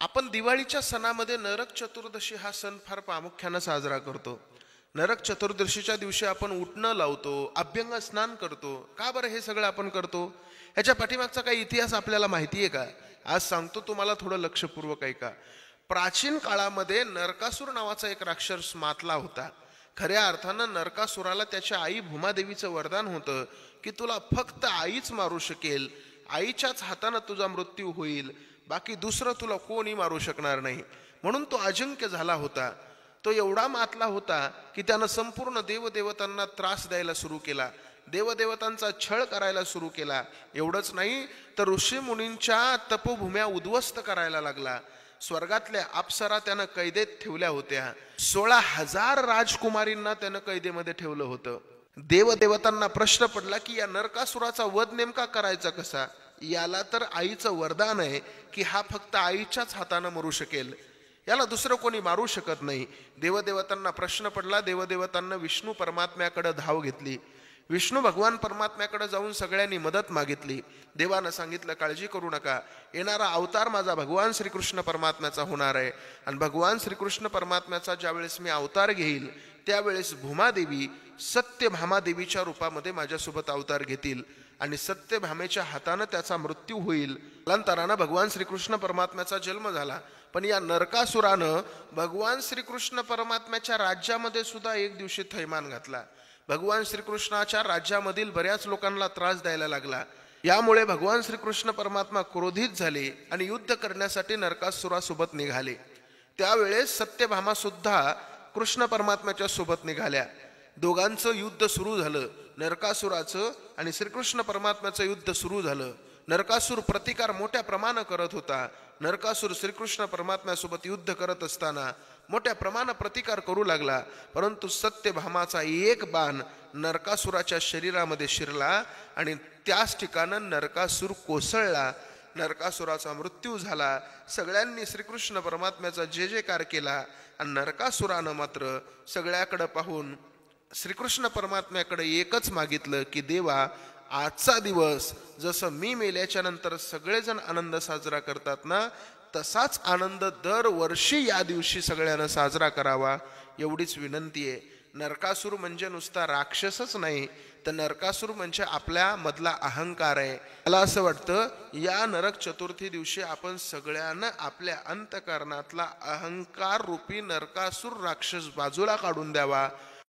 आपण दिवाळीच्या सणामध्ये नरक चतुर्दशी हा सण फार प्रामुख्याने साजरा करतो। नरक चतुर्दशीच्या दिवशी आपण उठणं लावतो, अभ्यंग स्नान करतो। का बरं हे सगळं आपण करतो? ह्याच्या पाठीमागचा काही इतिहास आपल्याला माहिती आहे का? आज सांगतो तुम्हाला, थोडं लक्षपूर्वक ऐका। प्राचीन काळामध्ये नरकासूर नावाचा एक राक्षस मातला होता। खऱ्या अर्थानं नरकासुराला त्याच्या आई भूमादेवीचं वरदान होतं की तुला फक्त आईच मारू शकेल, आईच्याच हाताने तुझा मृत्यू होईल, बाकी दुसरं तुला कोणी मारू शकणार नाही। म्हणून तो अजिंक्य झाला होता। तो एवढा मातला होता की त्यानं संपूर्ण देवदेवतांना त्रास द्यायला सुरू केला, देवदेवतांचा छळ करायला सुरू केला। एवढंच नाही तर ऋषी मुनींच्या तपोभूम्या उद्ध्वस्त करायला लागला। स्वर्गातल्या अप्सरा त्यानं कैदेत ठेवल्या होत्या। 16,000 राजकुमारींना त्यानं कैदेमध्ये ठेवलं होतं। देवदेवतांना प्रश्न पडला की या नरकासुराचा वध नेमका करायचा कसा? याला तर आईचं वरदान आहे की हा फक्त आईच्याच हाताने मरू शकेल, याला दुसरं कोणी मारू शकत नाही। देवदेवतांना प्रश्न पडला। देवदेवतांना विष्णू परमात्म्याकडे धाव घेतली। विष्णू भगवान परमात्म्याकडे जाऊन सगळ्यांनी मदत मागितली। देवानं सांगितलं, काळजी करू नका, येणारा अवतार माझा भगवान श्रीकृष्ण परमात्म्याचा होणार आहे। आणि भगवान श्रीकृष्ण परमात्म्याचा ज्यावेळेस मी अवतार घेईल त्यावेळेस भूमादेवी सत्यभामादेवीच्या रूपामध्ये माझ्यासोबत अवतार घेतील आणि सत्यभामेच्या हाताने त्याचा मृत्यू होईल। कालांतरानं भगवान श्रीकृष्ण परमात्म्याचा जन्म झाला। पण या नरकासुरानं भगवान श्रीकृष्ण परमात्म्याच्या राज्यामध्ये सुद्धा एक दिवशी थैमान घातला। भगवान श्रीकृष्णाच्या राज्यामधील बऱ्याच लोकांना त्रास द्यायला लागला। यामुळे भगवान श्रीकृष्ण परमात्मा क्रोधित झाले आणि युद्ध करण्यासाठी नरकासुरासोबत निघाले। त्यावेळेस सत्यभामा सुद्धा कृष्ण परमात्म्याच्या सोबत निघाल्या। दोघांचं युद्ध सुरू झालं। नरकासुराचं आणि श्रीकृष्ण परमात्म्याचं युद्ध सुरू झालं। नरकासूर प्रतिकार मोठ्या प्रमाणात करत होता। नरकासूर श्रीकृष्ण परमात्म्यासोबत युद्ध करत असताना मोठ्या प्रमाणात प्रतिकार करू लागला, परंतु सत्यभामाचा एक बाण नरकासुराच्या शरीरामध्ये शिरला आणि त्याच ठिकाणी नरकासूर कोसळला। नरकासुराचा मृत्यू झाला। सगळ्यांनी श्रीकृष्ण परमात्म्याचा जय जयकार केला आणि नरकासुरानं मात्र सगळ्याकडे पाहून श्रीकृष्ण परमात्म्याकडे एकच मागितलं की देवा, आजचा दिवस जसं मी मेल्याच्या नंतर सगळेजण आनंद साजरा करतात ना, तसाच आनंद दरवर्षी या दिवशी सगळ्यांना साजरा करावा, एवढीच विनंती आहे। नरकासूर म्हणजे नुसता राक्षसच नाही, तर नरकासूर म्हणजे आपल्या मधला अहंकार आहे। मला असं वाटतं या नरक चतुर्थी दिवशी आपण सगळ्यांना आपल्या अंतःकरणातला अहंकार रूपी नरकासूर राक्षस बाजूला काढून द्यावा